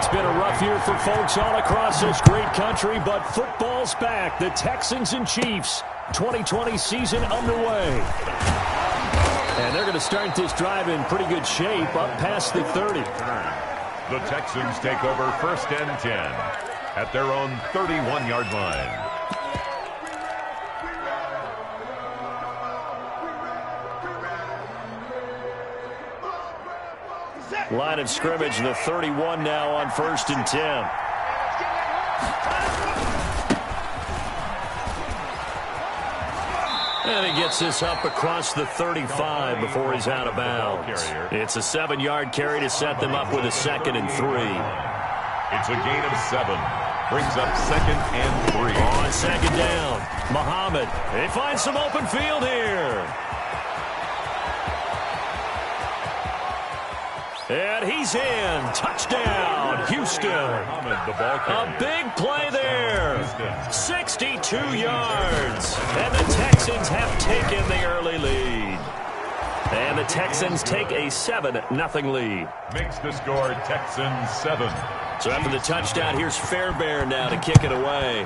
It's been a rough year for folks all across this great country, but football's back. The Texans and Chiefs, 2020 season underway. And they're going to start this drive in pretty good shape, up past the 30. The Texans take over 1st and 10 at their own 31-yard line. Line of scrimmage, the 31 now on 1st and 10. And he gets this up across the 35 before he's out of bounds. It's a 7-yard carry to set them up with a 2nd and 3. It's a gain of 7. Brings up 2nd and 3. On 2nd down, Muhammad. He finds some open field here. And he's in. Touchdown, Houston. A big play there. 62 yards. And the Texans have taken the early lead. And the Texans take a 7-0 lead. Makes the score Texans 7. So after the touchdown, here's Fairbairn now to kick it away.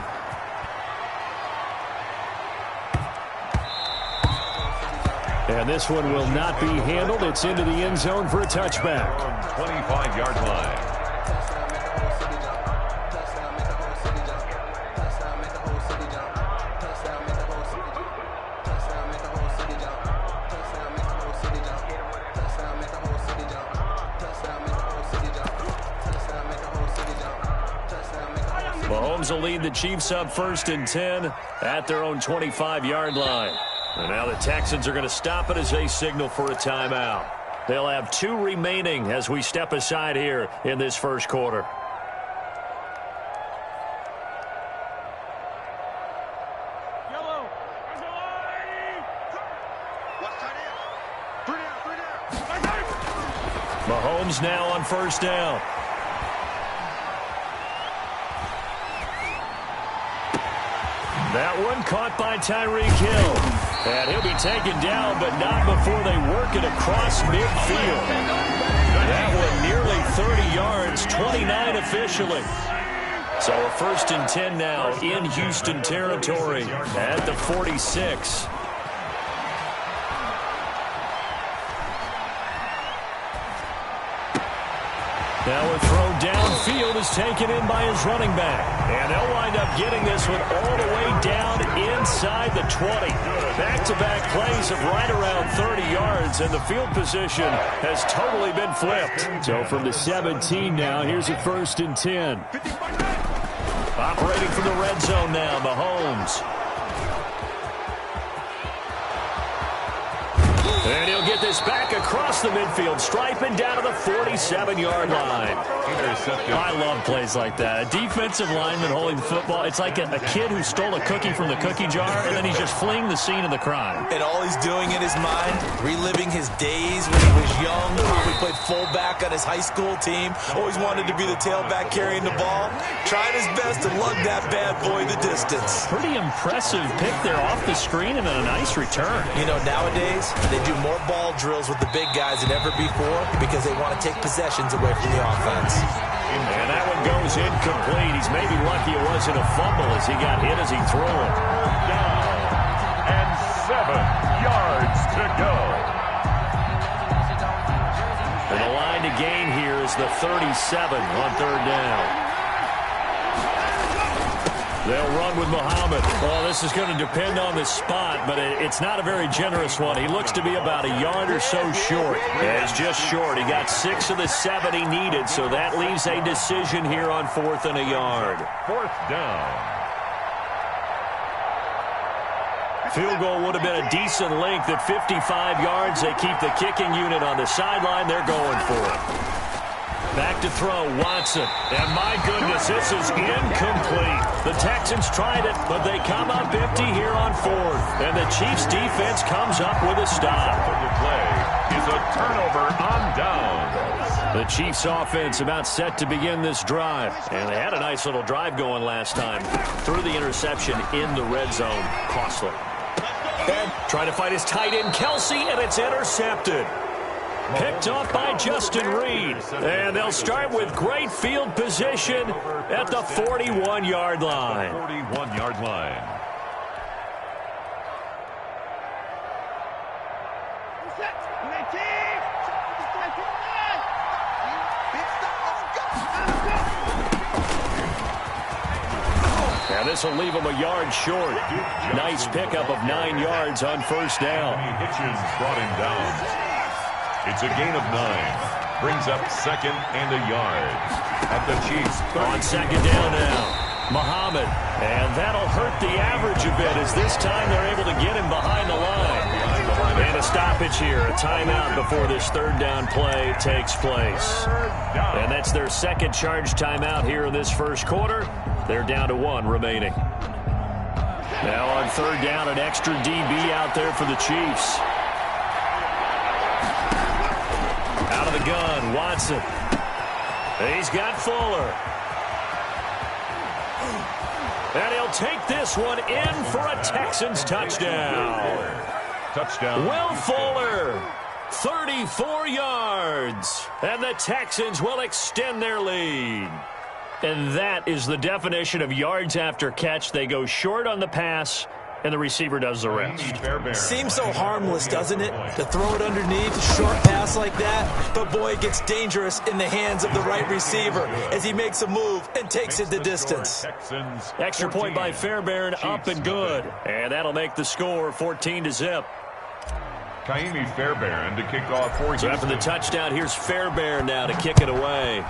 And this one will not be handled. It's into the end zone for a touchback. 25-yard line. Mahomes will lead the Chiefs up 1st and 10 at their own 25-yard line. And now the Texans are going to stop it as they signal for a timeout. They'll have 2 remaining as we step aside here in this first quarter. Mahomes now on 1st down. That one caught by Tyreek Hill. And he'll be taken down, but not before they work it across midfield. That one nearly 30 yards, 29 officially. So a 1st and 10 now in Houston territory at the 46. Now a throw downfield is taken in by his running back. And they'll wind up getting this one all the way down inside the 20. Back-to-back plays of right around 30 yards, and the field position has totally been flipped. So from the 17 now, here's a 1st and 10. Operating from the red zone now, Mahomes. And he'll get this back across the midfield, striping down to the 47-yard line. I love plays like that. A defensive lineman holding the football. It's like a kid who stole a cookie from the cookie jar, and then he's just fleeing the scene of the crime. And all he's doing in his mind, reliving his days when he was young, probably played fullback on his high school team, always wanted to be the tailback carrying the ball, trying his best to lug that bad boy the distance. Pretty impressive pick there off the screen and a nice return. You know, nowadays, they do more ball drills with the big guys than ever before because they want to take possessions away from the offense. And that one goes incomplete. He's maybe lucky it wasn't a fumble as he got hit as he threw it. Down. And 7 yards to go. And the line to gain here is the 37 on 3rd down. They'll run with Muhammad. Well, this is going to depend on the spot, but it's not a very generous one. He looks to be about a yard or so short. Yeah, he's just short. He got 6 of the 7 he needed, so that leaves a decision here on 4th and a yard. 4th down. Field goal would have been a decent length at 55 yards. They keep the kicking unit on the sideline. They're going for it. Back to throw, Watson. And my goodness, this is incomplete. The Texans tried it, but they come up empty here on 4th. And the Chiefs defense comes up with a stop. The play is a turnover on downs. The Chiefs offense about set to begin this drive. And they had a nice little drive going last time. Threw the interception in the red zone. Costly. And trying to fight his tight end, Kelsey, and it's intercepted. Picked off by Justin Reed. And they'll start with great field position at the 41-yard line. 41-yard line. And this will leave him a yard short. Nice pickup of 9 yards on first down. Hitchens brought him down. It's a gain of 9. Brings up second and a yard. At the Chiefs. On second down now, Muhammad. And that'll hurt the average a bit as this time they're able to get him behind the line. And a stoppage here, a timeout before this third down play takes place. And that's their second charge timeout here in this first quarter. They're down to 1 remaining. Now on third down, an extra DB out there for the Chiefs. Out of the gun, Watson. He's got Fuller. And he'll take this one in for a Texans touchdown. Touchdown. Will Fuller, 34 yards. And the Texans will extend their lead. And that is the definition of yards after catch. They go short on the pass, and the receiver does the rest. Seems so harmless, doesn't it? To throw it underneath, a short pass like that. But, boy, it gets dangerous in the hands of the right receiver as he makes a move and takes it the distance. Extra point by Fairbairn, up and good. And that'll make the score 14-0. Kaimi Fairbairn to kick off for So after the touchdown, here's Fairbairn now to kick it away.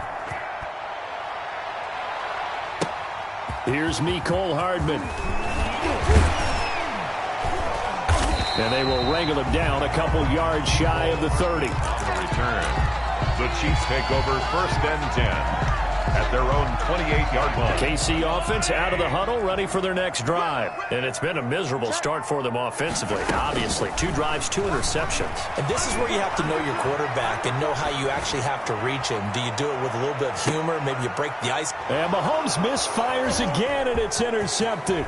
Here's Mecole Hardman. And they will wrangle him down a couple yards shy of the 30. Return. The Chiefs take over first and 10 at their own 28-yard line. KC offense out of the huddle, ready for their next drive. And it's been a miserable start for them offensively. Obviously, 2 drives, 2 interceptions. And this is where you have to know your quarterback and know how you actually have to reach him. Do you do it with a little bit of humor? Maybe you break the ice. And Mahomes misfires again, and it's intercepted.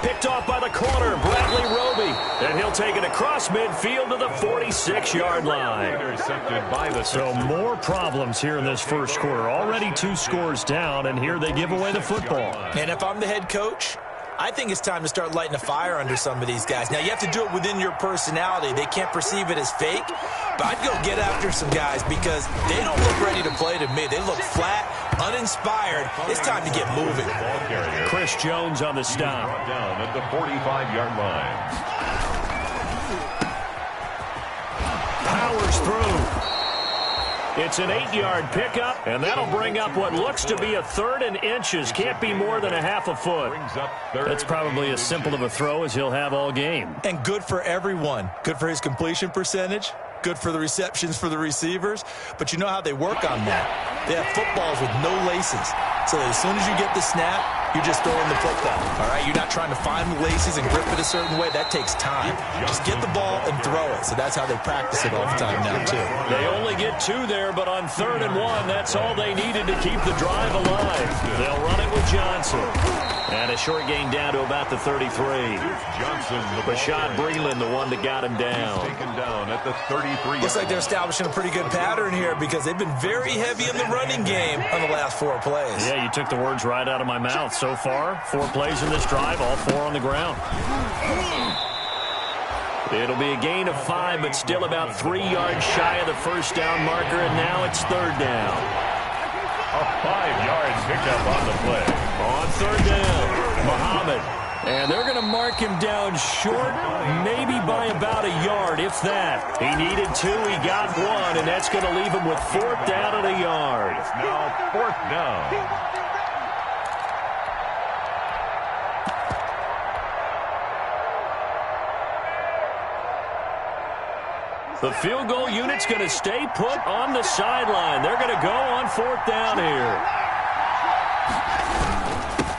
Picked off by the corner, Bradley Roby. And he'll take it across midfield to the 46-yard line. Intercepted by the So more problems here in this first quarter. Already 2 scores down, and here they give away the football. And if I'm the head coach, I think it's time to start lighting a fire under some of these guys. Now, you have to do it within your personality. They can't perceive it as fake. But I'd go get after some guys because they don't look ready to play to me. They look flat, uninspired. It's time to get moving. Chris Jones on the stop. Down at the 45-yard line. Powers through. It's an 8-yard pickup, and that'll bring up what looks to be a 3rd and inches. Can't be more than a half a foot. That's probably as simple of a throw as he'll have all game. And good for everyone. Good for his completion percentage. Good for the receptions for the receivers. But you know how they work on that. They have footballs with no laces. So that as soon as you get the snap, you're just throwing the football. All right? You're not trying to find the laces and grip it a certain way. That takes time. Just get the ball and throw it. So that's how they practice it all the time now, too. They only get 2 there, but on 3rd and 1, that's all they needed to keep the drive alive. They'll run it with Johnson. And a short gain down to about the 33. Johnson, Rashad Breeland, the one that got him down. Taken down at the 33. Looks like they're establishing a pretty good pattern here because they've been very heavy in the running game on the last 4 plays. Yeah, you took the words right out of my mouth. So far, 4 plays in this drive, all 4 on the ground. It'll be a gain of 5, but still about 3 yards shy of the first down marker, and now it's 3rd down. A 5-yard pickup on the play. On 3rd down, Muhammad. And they're going to mark him down short, maybe by about a yard, if that. He needed 2, he got 1, and that's going to leave him with 4th down and a yard. It's now 4th down. The field goal unit's going to stay put on the sideline. They're going to go on 4th down here.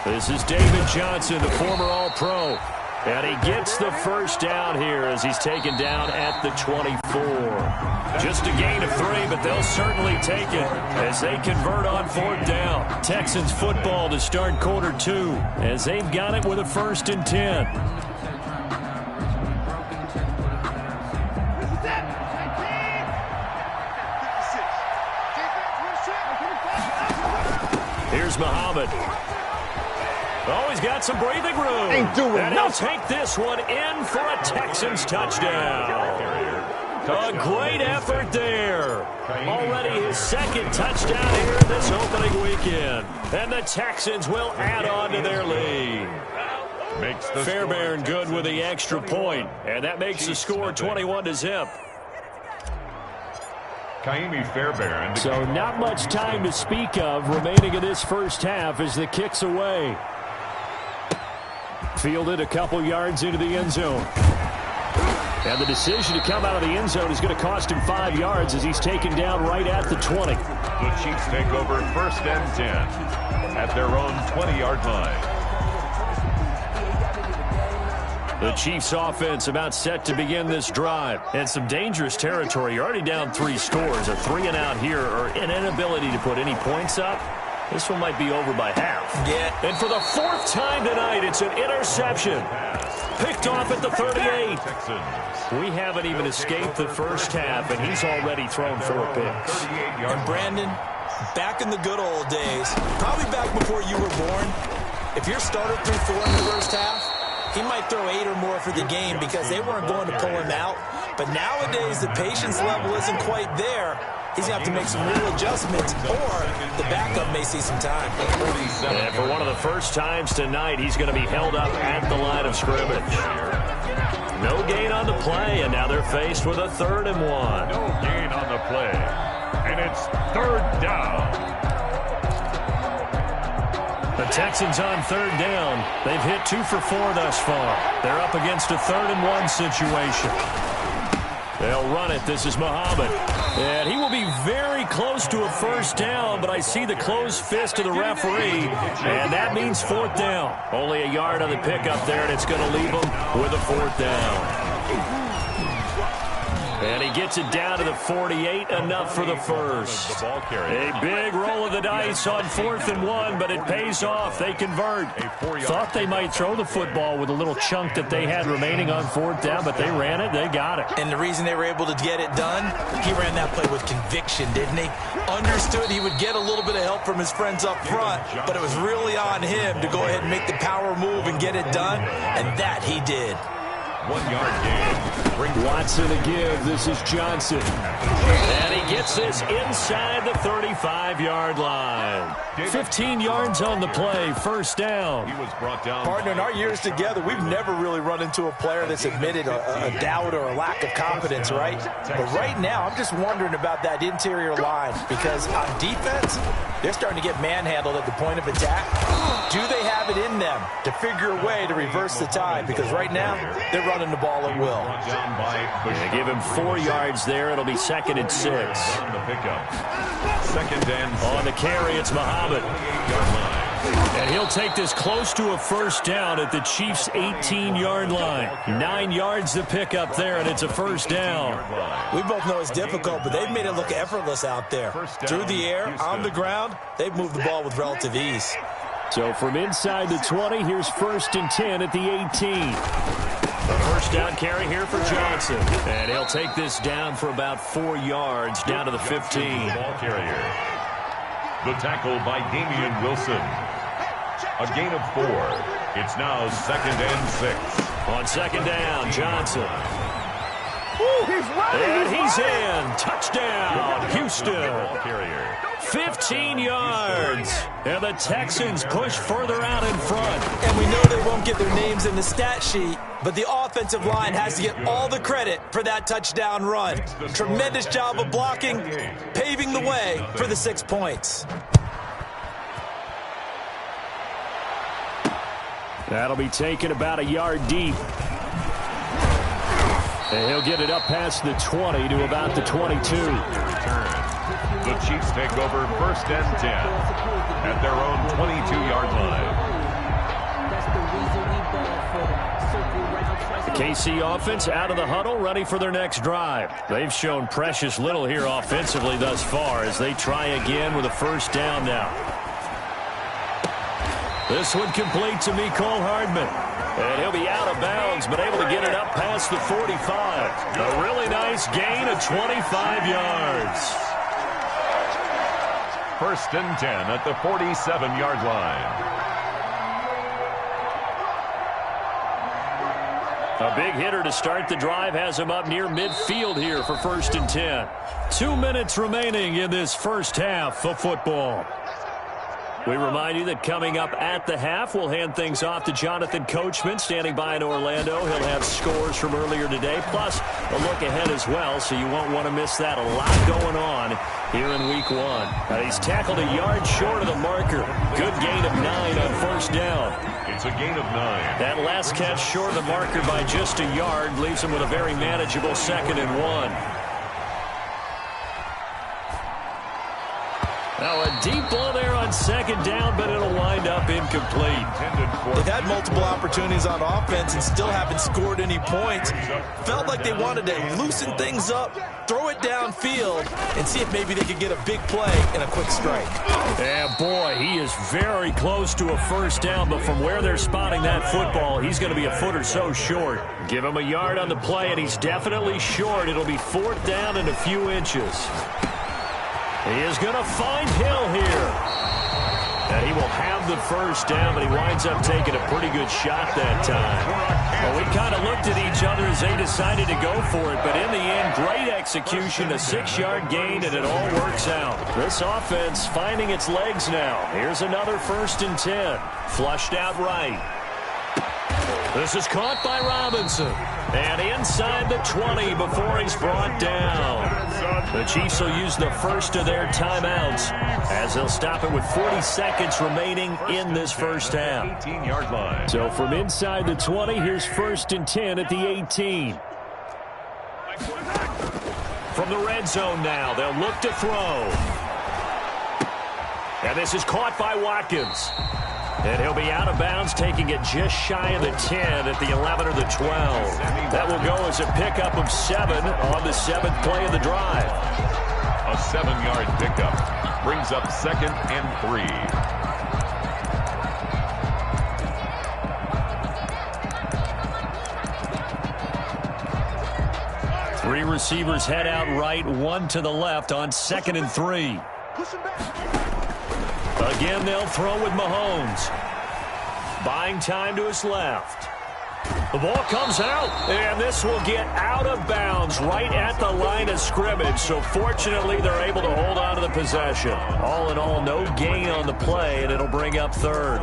This is David Johnson, the former All-Pro. And he gets the first down here as he's taken down at the 24. Just a gain of 3, but they'll certainly take it as they convert on 4th down. Texans football to start quarter 2 as they've got it with a 1st and 10. Here's Muhammad. Oh, he's got some breathing room. Ain't doing and he'll nothing. take this one in for a Texans touchdown. A great effort there. Already his second touchdown here this opening weekend. And the Texans will add on to their lead. Fairbairn good with the extra point, and that makes the score 21-0. Fairbairn. So not much time to speak of remaining in this first half as the kick's away. Fielded a couple yards into the end zone. And the decision to come out of the end zone is going to cost him 5 yards as he's taken down right at the 20. The Chiefs take over 1st and 10 at their own 20-yard line. The Chiefs offense about set to begin this drive. And some dangerous territory. You're already down 3 scores. A 3-and-out here or an inability to put any points up. This one might be over by half. Yeah. And for the 4th time tonight, it's an interception. Picked off at the 38. We haven't even escaped the first half, and he's already thrown 4 picks. And Brandon, back in the good old days, probably back before you were born, if your starter threw 4 in the first half, he might throw 8 or more for the game because they weren't going to pull him out. But nowadays, the patience level isn't quite there. He's going to have to make some real adjustments, or the backup may see some time. And for one of the first times tonight, he's going to be held up at the line of scrimmage. No gain on the play, and now they're faced with a 3rd and 1. No gain on the play, and it's 3rd down. The Texans on 3rd down. They've hit 2 for 4 thus far. They're up against a 3rd and 1 situation. They'll run it. This is Muhammad. And he will be very close to a 1st down, but I see the closed fist of the referee, and that means 4th down. Only a yard on the pickup there, and it's going to leave him with a 4th down. And he gets it down to the 48, enough for the first. A big roll of the dice on 4th and 1, but it pays off. They convert. Thought they might throw the football with a little chunk that they had remaining on 4th down, but they ran it. They got it. And the reason they were able to get it done, he ran that play with conviction, didn't he? Understood he would get a little bit of help from his friends up front, but it was really on him to go ahead and make the power move and get it done, and that he did. 1-yard gain. Watson to give. This is Johnson. And he gets this inside the 35-yard line. 15 yards on the play. 1st down. He was brought down. Partner, in our years together, we've never really run into a player that's admitted a doubt or a lack of confidence, right? But right now, I'm just wondering about that interior line because on defense, they're starting to get manhandled at the point of attack. Do they have it in them to figure a way to reverse the tide? Because right now, they're running the ball at will. They give him 4 yards there. It'll be 2nd and 6. On the pickup. 2nd and 6. On the carry, it's Muhammad. And he'll take this close to a 1st down at the Chiefs' 18-yard line. 9 yards to pick up there, and it's a 1st down. We both know it's difficult, but they've made it look effortless out there. Through the air, on the ground, they've moved the ball with relative ease. So from inside the 20, here's 1st and 10 at the 18. The 1st down carry here for Johnson. And he'll take this down for about 4 yards, down to the 15. Ball carrier. The tackle by Damian Wilson. A gain of 4. It's now 2nd and 6. On 2nd down, Johnson. He's running. And he's in. Touchdown, Houston. Ball carrier. 15 yards. And the Texans push further out in front. And we know they won't get their names in the stat sheet, but the offensive line has to get all the credit for that touchdown run. Tremendous job of blocking, paving the way for the 6 points. That'll be taken about a yard deep. And he'll get it up past the 20 to about the 22. The Chiefs take over 1st and 10 at their own 22-yard line. The KC offense out of the huddle, ready for their next drive. They've shown precious little here offensively thus far as they try again with a 1st down now. This one complete to Mecole Hardman. And he'll be out of bounds, but able to get it up past the 45. A really nice gain of 25 yards. 1st and 10 at the 47-yard line. A big hitter to start the drive has him up near midfield here for 1st and 10. 2 minutes remaining in this first half of football. We remind you that coming up at the half, we'll hand things off to Jonathan Coachman standing by in Orlando. He'll have scores from earlier today, plus a look ahead as well, so you won't want to miss that. A lot going on here in week 1. He's tackled a yard short of the marker. Good gain of 9 on 1st down. It's a gain of 9. That last catch short of the marker by just a yard leaves him with a very manageable 2nd and 1. Now a deep ball there on 2nd down, but it'll wind up incomplete. They've had multiple opportunities on offense and still haven't scored any points. Felt like they wanted to loosen things up, throw it downfield, and see if maybe they could get a big play and a quick strike. Yeah, boy, he is very close to a 1st down, but from where they're spotting that football, he's going to be a foot or so short. Give him a yard on the play, and he's definitely short. It'll be 4th down and a few inches. He is going to find Hill here. And he will have the 1st down, but he winds up taking a pretty good shot that time. Well, we kind of looked at each other as they decided to go for it, but in the end, great execution, a 6-yard gain, and it all works out. This offense finding its legs now. Here's another 1st and 10. Flushed out right. This is caught by Robinson. And inside the 20 before he's brought down. The Chiefs will use the first of their timeouts as they'll stop it with 40 seconds remaining in this first half. 18-yard line. So from inside the 20, here's 1st and 10 at the 18. From the red zone now, they'll look to throw. And this is caught by Watkins. And he'll be out of bounds, taking it just shy of the 10 at the 11 or the 12. That will go as a pickup of 7 on the 7th play of the drive. A 7-yard pickup brings up 2nd and 3. 3 receivers head out right, 1 to the left on 2nd and 3. Again, they'll throw with Mahomes. Buying time to his left. The ball comes out, and this will get out of bounds right at the line of scrimmage. So fortunately, they're able to hold on to the possession. All in all, no gain on the play, and it'll bring up 3rd.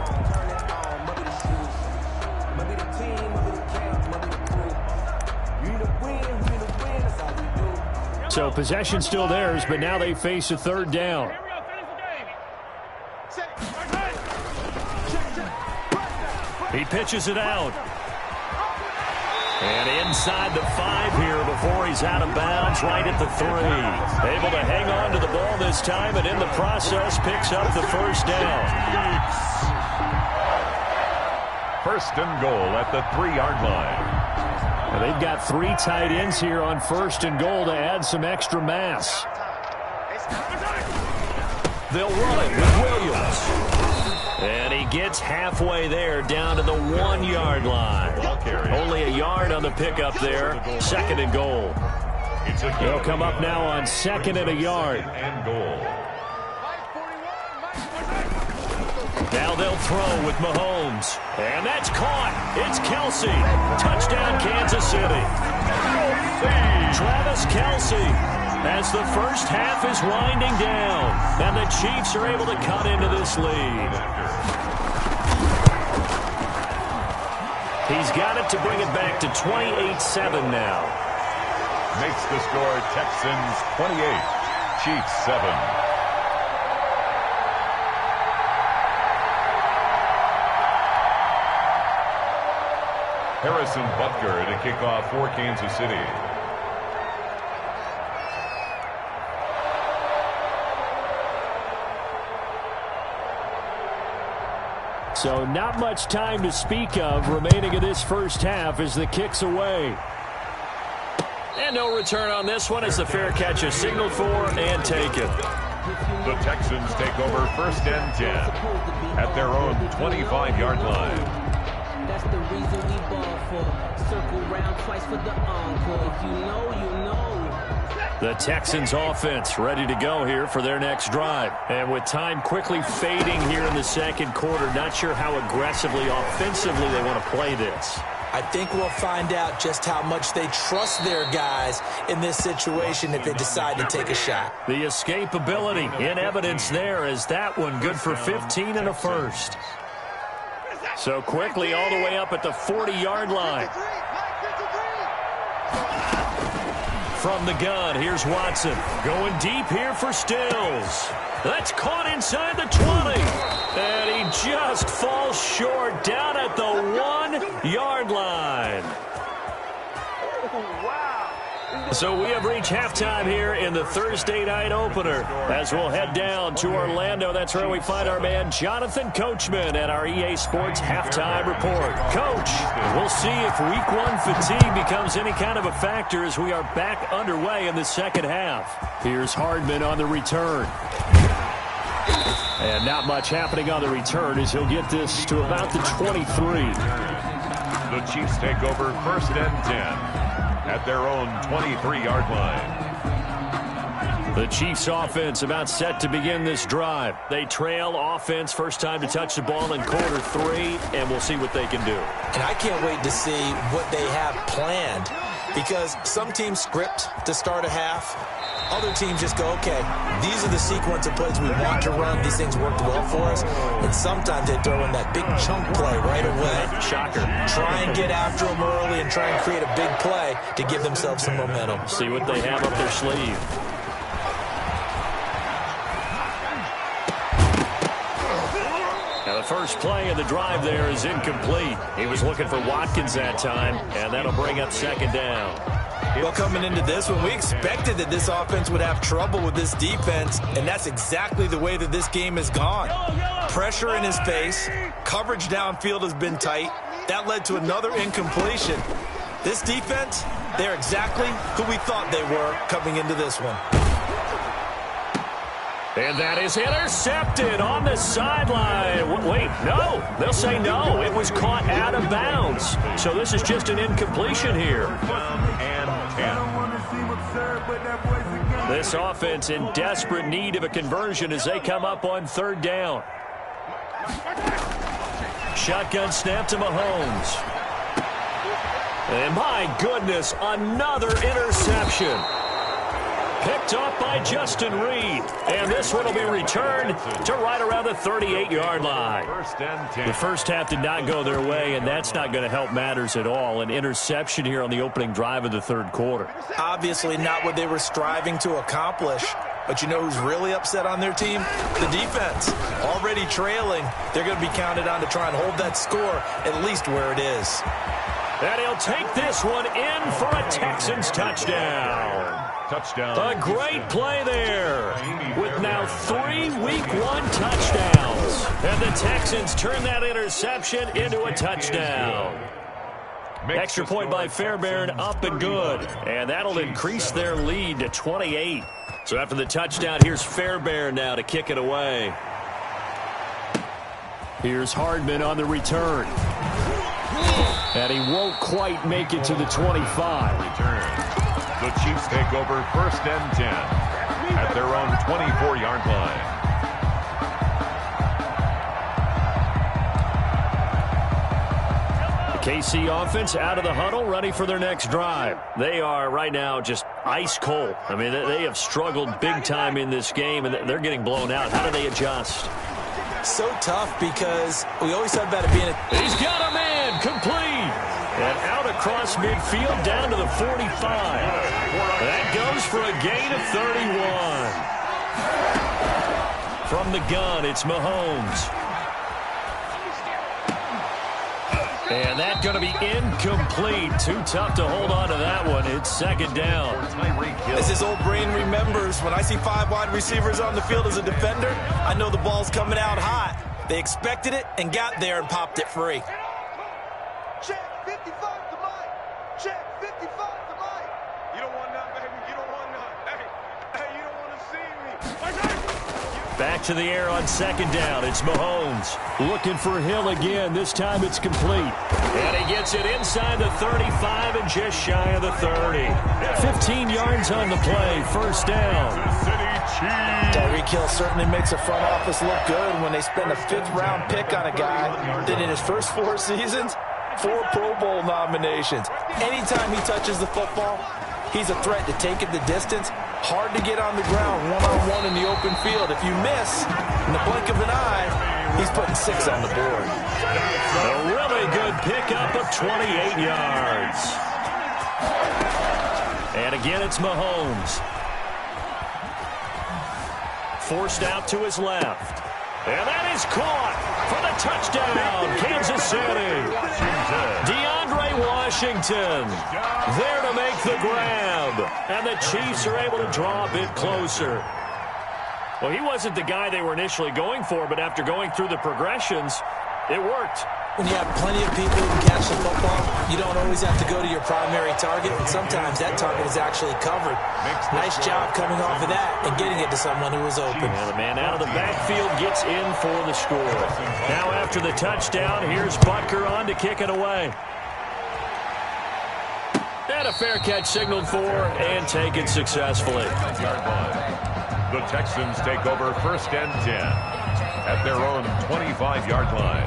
So possession still theirs, but now they face a 3rd down. He pitches it out. And inside the 5 here before he's out of bounds right at the 3. Able to hang on to the ball this time, and in the process picks up the 1st down. 1st and goal at the 3-yard line. And they've got 3 tight ends here on 1st and goal to add some extra mass. They'll run it with Williams. And he gets halfway there down to the 1-yard line. Only a yard on the pickup there. 2nd and goal. They'll come up now on 2nd and a yard. Now they'll throw with Mahomes. And that's caught. It's Kelsey. Touchdown, Kansas City. Travis Kelsey. As the first half is winding down, and the Chiefs are able to cut into this lead. He's got it to bring it back to 28-7 now. Makes the score Texans 28, Chiefs 7. Harrison Butker to kick off for Kansas City. So not much time to speak of remaining in this first half as the kick's away. And no return on this one as the fair catch is signaled for and taken. The Texans take over 1st and 10 at their own 25-yard line. That's the reason we ball for. Circle round twice for the encore. If you know, you know. The Texans offense ready to go here for their next drive. And with time quickly fading here in the second quarter, not sure how aggressively, offensively they want to play this. I think we'll find out just how much they trust their guys in this situation if they decide to take a shot. The escapability in evidence there as that one good for 15 and a first. So quickly all the way up at the 40-yard line. From the gun, here's Watson. Going deep here for Stills. That's caught inside the 20. And he just falls short down at the 1-yard line. So we have reached halftime here in the Thursday night opener. As we'll head down to Orlando, that's where we find our man Jonathan Coachman at our EA Sports Halftime Report. Coach, we'll see if Week 1 fatigue becomes any kind of a factor as we are back underway in the second half. Here's Hardman on the return. And not much happening on the return as he'll get this to about the 23. The Chiefs take over 1st and 10. At their own 23-yard line. The Chiefs offense about set to begin this drive. They trail offense, first time to touch the ball in quarter 3, and we'll see what they can do. And I can't wait to see what they have planned, because some teams script to start a half. Other teams just go, okay, these are the sequence of plays we want to run. These things worked well for us. And sometimes they throw in that big chunk play right away. Shocker. Try and get after them early and try and create a big play to give themselves some momentum. See what they have up their sleeve. Now the first play of the drive there is incomplete. He was looking for Watkins that time, and that'll bring up second down. Well, coming into this one, we expected that this offense would have trouble with this defense, and that's exactly the way that this game has gone. Pressure in his face, coverage downfield has been tight. That led to another incompletion. This defense, they're exactly who we thought they were coming into this one. And that is intercepted on the sideline. Wait, no. They'll say no. It was caught out of bounds. So this is just an incompletion here. This offense in desperate need of a conversion as they come up on 3rd down. Shotgun snap to Mahomes. And my goodness, another interception. Picked up by Justin Reed. And this one will be returned to right around the 38-yard line. The first half did not go their way, and that's not going to help matters at all. An interception here on the opening drive of the 3rd quarter. Obviously not what they were striving to accomplish. But you know who's really upset on their team? The defense. Already trailing. They're going to be counted on to try and hold that score at least where it is. And he'll take this one in for a Texans touchdown. A great play there with now 3 Week 1 touchdowns. And the Texans turn that interception into a touchdown. Extra point by Fairbairn, up and good. And that'll increase their lead to 28. So after the touchdown, here's Fairbairn now to kick it away. Here's Hardman on the return. And he won't quite make it to the 25. The Chiefs take over 1st and 10 at their own 24-yard line. The KC offense out of the huddle, ready for their next drive. They are right now just ice cold. I mean, they have struggled big time in this game, and they're getting blown out. How do they adjust? So tough because we always thought about it being He's got a man, complete. And out across midfield down to the 45. That goes for a gain of 31. From the gun, it's Mahomes. And that's going to be incomplete. Too tough to hold on to that one. It's second down. As his old brain remembers, when I see 5 wide receivers on the field as a defender, I know the ball's coming out hot. They expected it and got there and popped it free. Check 55 to Mike. Check 55 to Mike. You don't want none, baby. You don't want none. Hey, you don't want to see me. Back to the air on second down. It's Mahomes. Looking for Hill again. This time it's complete. And he gets it inside the 35 and just shy of the 30. 15 yards on the play. First down. Tyreek Hill certainly makes the front office look good when they spend a 5th-round pick on a guy that in his first 4 seasons, 4 Pro Bowl nominations. Anytime he touches the football, he's a threat to take it the distance. Hard to get on the ground one-on-one in the open field. If you miss, in the blink of an eye, he's putting 6 on the board. A really good pickup of 28 yards. And again, it's Mahomes. Forced out to his left. And that is caught for the touchdown, Kansas City. DeAndre Washington there to make the grab. And the Chiefs are able to draw a bit closer. Well, he wasn't the guy they were initially going for, but after going through the progressions, it worked. When you have plenty of people who can catch the football, you don't always have to go to your primary target, and sometimes that target is actually covered. Nice job coming off of that and getting it to someone who was open. And the man out of the backfield gets in for the score. Now after the touchdown, here's Butker on to kick it away. And a fair catch signaled for and taken successfully. The Texans take over 1st and 10 at their own 25-yard line.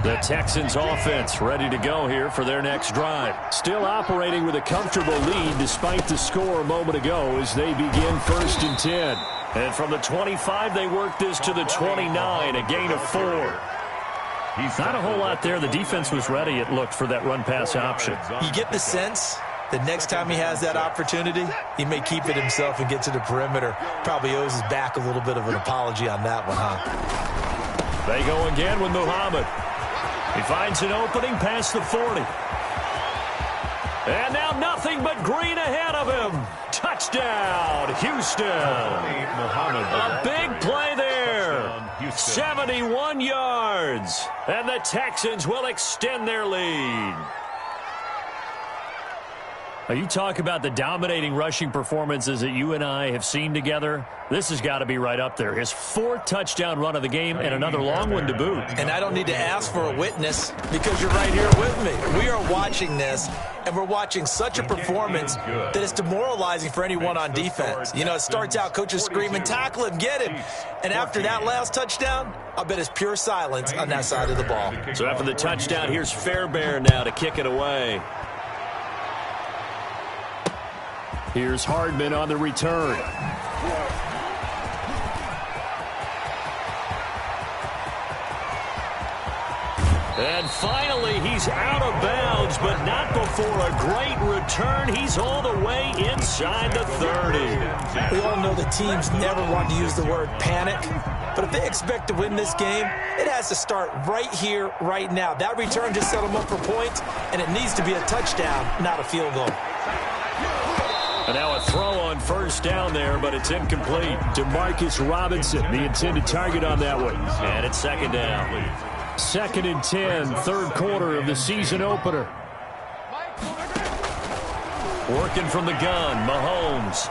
The Texans offense ready to go here for their next drive. Still operating with a comfortable lead despite the score a moment ago as they begin 1st and 10. And from the 25, they work this to the 29, a gain of 4. Not a whole lot there. The defense was ready, it looked, for that run-pass option. You get the sense that next time he has that opportunity, he may keep it himself and get to the perimeter. Probably owes his back a little bit of an apology on that one, huh? They go again with Muhammad. He finds an opening past the 40. And now nothing but green ahead of him. Touchdown, Houston. A big play there. 71 yards. And the Texans will extend their lead. Now, you talk about the dominating rushing performances that you and I have seen together. This has got to be right up there. His 4th touchdown run of the game and another long one to boot. And I don't need to ask for a witness because you're right here with me. We are watching this, and we're watching such a performance that it's demoralizing for anyone on defense. You know, it starts out coaches screaming, tackle him, get him. And after that last touchdown, I bet it's pure silence on that side of the ball. So after the touchdown, here's Fairbairn now to kick it away. Here's Hardman on the return. And finally, he's out of bounds, but not before a great return. He's all the way inside the 30. We all know the teams never want to use the word panic, but if they expect to win this game, it has to start right here, right now. That return just set them up for points, and it needs to be a touchdown, not a field goal. And now a throw on first down there, but it's incomplete. DeMarcus Robinson, the intended target on that one. And it's second down. 2nd and 10, 3rd quarter of the season opener. Working from the gun, Mahomes.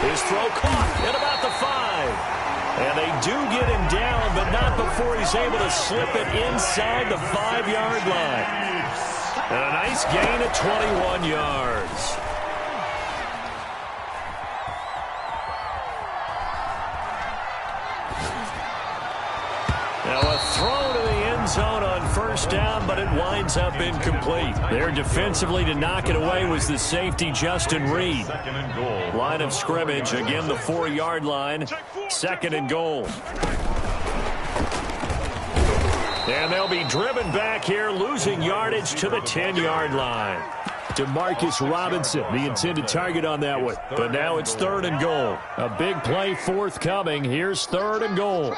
His throw caught at about the 5. And they do get him down, but not before he's able to slip it inside the 5-yard line. And a nice gain of 21 yards. Now a throw to the end zone on first down, but it winds up incomplete. There defensively to knock it away was the safety, Justin Reed. Line of scrimmage, again the 4-yard line. 2nd and goal. And they'll be driven back here, losing yardage to the 10-yard line. DeMarcus Robinson, the intended target on that one. But now it's 3rd and goal. A big play forthcoming. Here's 3rd and goal.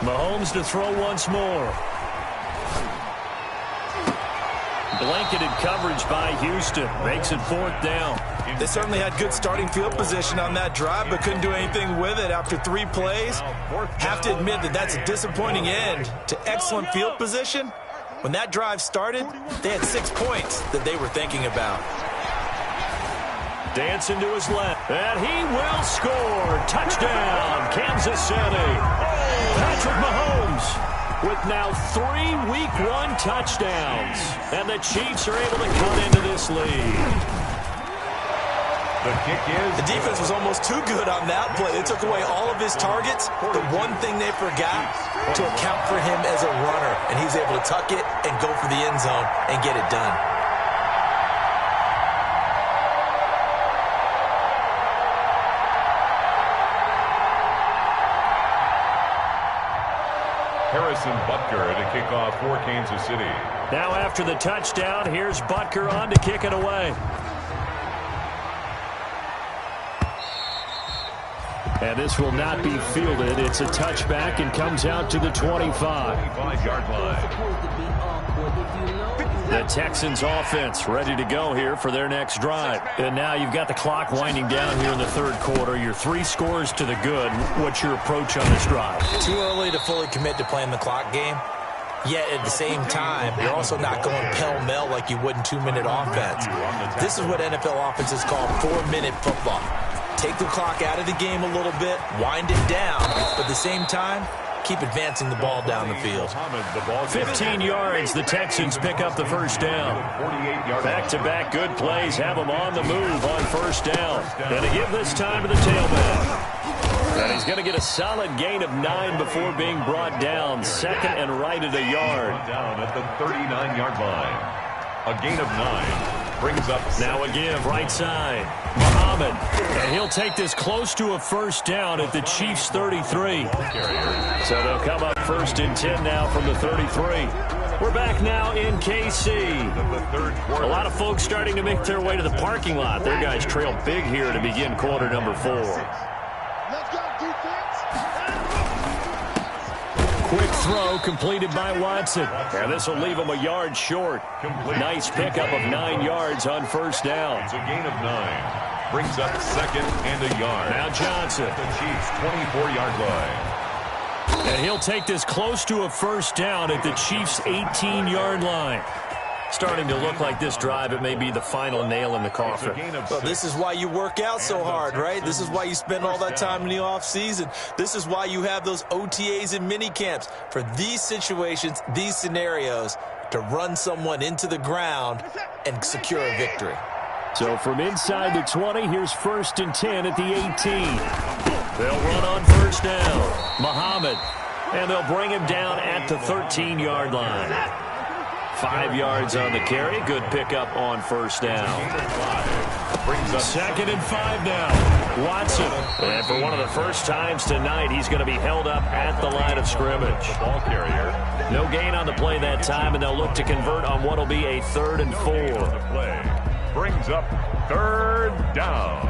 Mahomes to throw once more. blanketed coverage by Houston. Makes it 4th down. They certainly had good starting field position on that drive, but couldn't do anything with it after 3 plays. Have to admit that that's a disappointing end to excellent field position. When that drive started, they had 6 points that they were thinking about. Dancing to his left, and he will score. Touchdown, Kansas City. Patrick Mahomes with now 3 Week 1 touchdowns. And the Chiefs are able to cut into this lead. The kick is... The defense was almost too good on that play. They took away all of his targets. The one thing they forgot, to account for him as a runner. And he was able to tuck it and go for the end zone and get it done. Harrison Butker to kick off for Kansas City. Now after the touchdown, here's Butker on to kick it away. And this will not be fielded. It's a touchback and comes out to the 25. 25-yard line. The Texans offense ready to go here for their next drive. And now you've got the clock winding down here in the 3rd quarter. Your 3 scores to the good. What's your approach on this drive? Too early to fully commit to playing the clock game. Yet at the same time, you're also not going pell-mell like you would in 2-minute offense. This is what NFL offenses call 4-minute football. Take the clock out of the game a little bit, wind it down, but at the same time, keep advancing the ball down the field. 15 yards, the Texans pick up the 1st down. Back-to-back good plays have them on the move on 1st down. And to give this time to the tailback. And he's going to get a solid gain of 9 before being brought down. 2nd and right at a yard. Down at the 39-yard line. A gain of 9. Brings up now a give right side. Muhammad. And he'll take this close to a 1st down at the Chiefs' 33. So they'll come up 1st and 10 now from the 33. We're back now in KC. A lot of folks starting to make their way to the parking lot. Their guys trail big here to begin quarter number 4. Quick throw completed by Watson. And this will leave him a yard short. Nice pickup of 9 yards on 1st down. It's a gain of 9. Brings up 2nd and a yard. Now Johnson. At the Chiefs' 24-yard line. And he'll take this close to a 1st down at the Chiefs' 18-yard line. Starting to look like this drive, it may be the final nail in the coffin. Well, this is why you work out so hard, right? This is why you spend all that time in the offseason. This is why you have those OTAs and mini camps. For these situations, these scenarios, to run someone into the ground and secure a victory. So from inside the 20, here's 1st and 10 at the 18. They'll run on 1st down. Muhammad. And they'll bring him down at the 13-yard line. 5 yards on the carry. Good pickup on 1st down. Brings up 2nd and 5 now. Watson. And for one of the first times tonight, he's going to be held up at the line of scrimmage. Ball carrier. No gain on the play that time, and they'll look to convert on what will be a 3rd and 4. The play brings up 3rd down.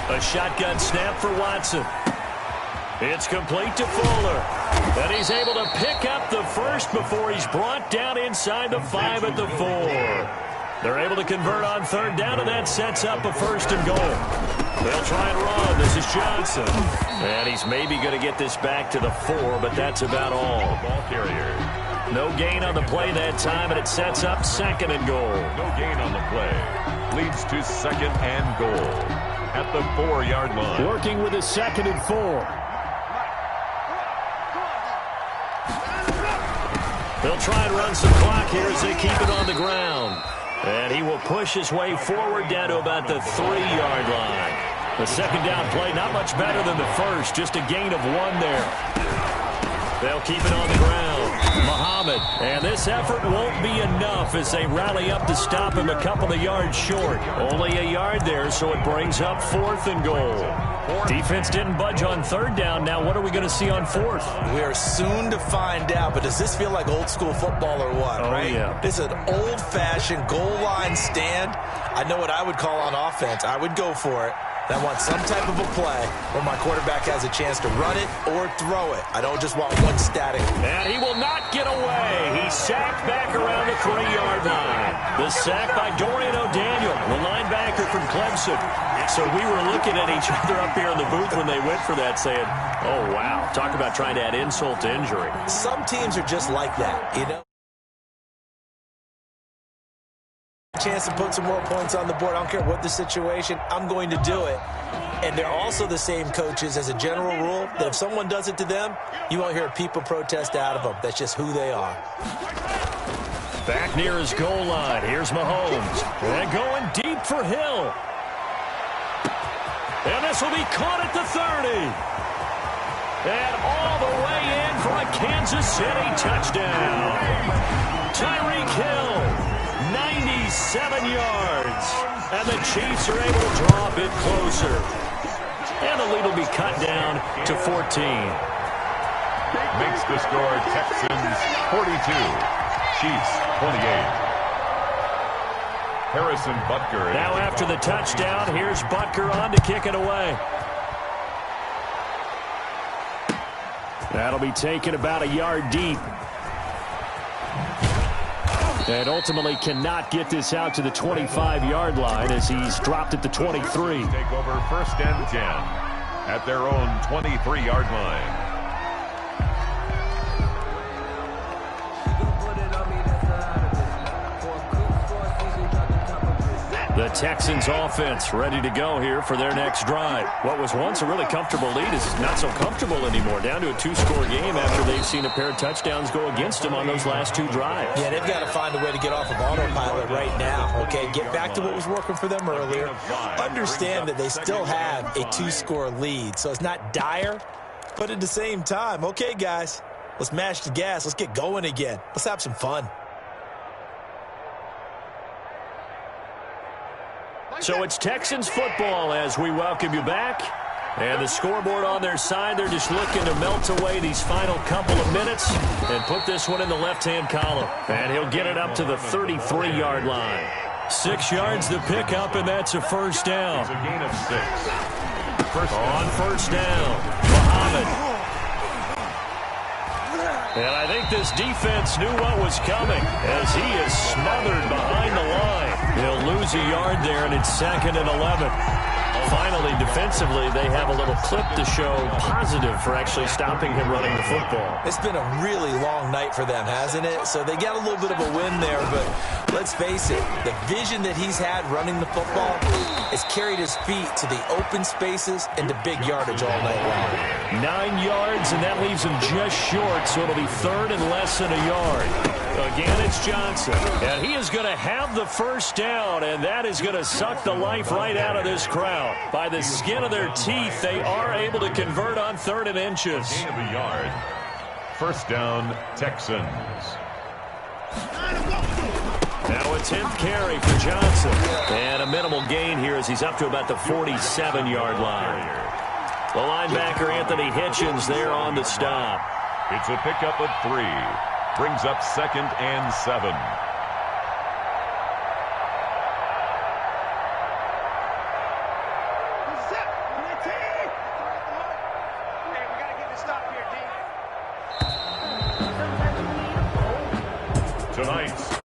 A shotgun snap for Watson. It's complete to Fuller. And he's able to pick up the 1st before he's brought down inside the 5 at the 4. They're able to convert on 3rd down, and that sets up a 1st and goal. They'll try and run. This is Johnson. And he's maybe going to get this back to the 4, but that's about all. Ball carrier. No gain on the play that time, and it sets up 2nd and goal. No gain on the play. Leads to 2nd and goal at the 4-yard line. Working with a 2nd and 4. They'll try and run some clock here as they keep it on the ground. And he will push his way forward down to about the 3-yard line. The 2nd down play, not much better than the 1st, just a gain of 1 there. They'll keep it on the ground. Muhammad. And this effort won't be enough as they rally up to stop him a couple of yards short. Only a yard there, so it brings up 4th and goal. Defense didn't budge on 3rd down. Now what are we going to see on 4th? We are soon to find out, but does this feel like old school football or what, right? Yeah. This is an old-fashioned goal line stand. I know what I would call on offense. I would go for it. I want some type of a play where my quarterback has a chance to run it or throw it. I don't just want one static. And he will not get away. He's sacked back around the 3-yard line. The sack by Dorian O'Daniel, the linebacker from Clemson. So we were looking at each other up here in the booth when they went for that, saying, oh, wow, talk about trying to add insult to injury. Some teams are just like that, you know? Chance to put some more points on the board. I don't care what the situation, I'm going to do it. And they're also the same coaches as a general rule that if someone does it to them, you won't hear people protest out of them. That's just who they are. Back near his goal line. Here's Mahomes. And going deep for Hill. And this will be caught at the 30. And all the way in for a Kansas City touchdown. Tyreek Hill. 97 yards. And the Chiefs are able to draw a bit closer. And the lead will be cut down to 14. Makes the score Texans 42, Chiefs 28. Harrison Butker. Now after the touchdown, here's Butker on to kick it away. That'll be taken about a yard deep. And ultimately cannot get this out to the 25-yard line as he's dropped at the 23. Take over 1st and 10 at their own 23-yard line. The Texans offense ready to go here for their next drive. What was once a really comfortable lead is not so comfortable anymore. Down to a 2-score game after they've seen a pair of touchdowns go against them on those last 2 drives. Yeah, they've got to find a way to get off of autopilot right now, okay? Get back to what was working for them earlier. Understand that they still have a 2-score lead, so it's not dire, but at the same time, okay, guys, let's mash the gas. Let's get going again. Let's have some fun. So it's Texans football as we welcome you back. And the scoreboard on their side, they're just looking to melt away these final couple of minutes and put this one in the left-hand column. And he'll get it up to the 33-yard line. 6 yards to pick up, and that's a first down. It's a gain of 6. On first down, Muhammad. And I think this defense knew what was coming as he is smothered behind the line. He'll lose a yard there, and it's 2nd and 11. Finally, defensively, they have a little clip to show positive for actually stopping him running the football. It's been a really long night for them, hasn't it? So they got a little bit of a win there, but let's face it, the vision that he's had running the football has carried his feet to the open spaces and to big yardage all night long. 9 yards, and that leaves him just short, so it'll be 3rd and less than a yard. Again, it's Johnson, and he is going to have the first down, and that is going to suck the life right out of this crowd. By the skin of their teeth, they are able to convert on 3rd and inches. Gain of a yard. First down, Texans. Now a 10th carry for Johnson. And a minimal gain here as he's up to about the 47-yard line. The linebacker, Anthony Hitchens, there on the stop. It's a pickup of 3. Brings up 2nd and 7. Tonight's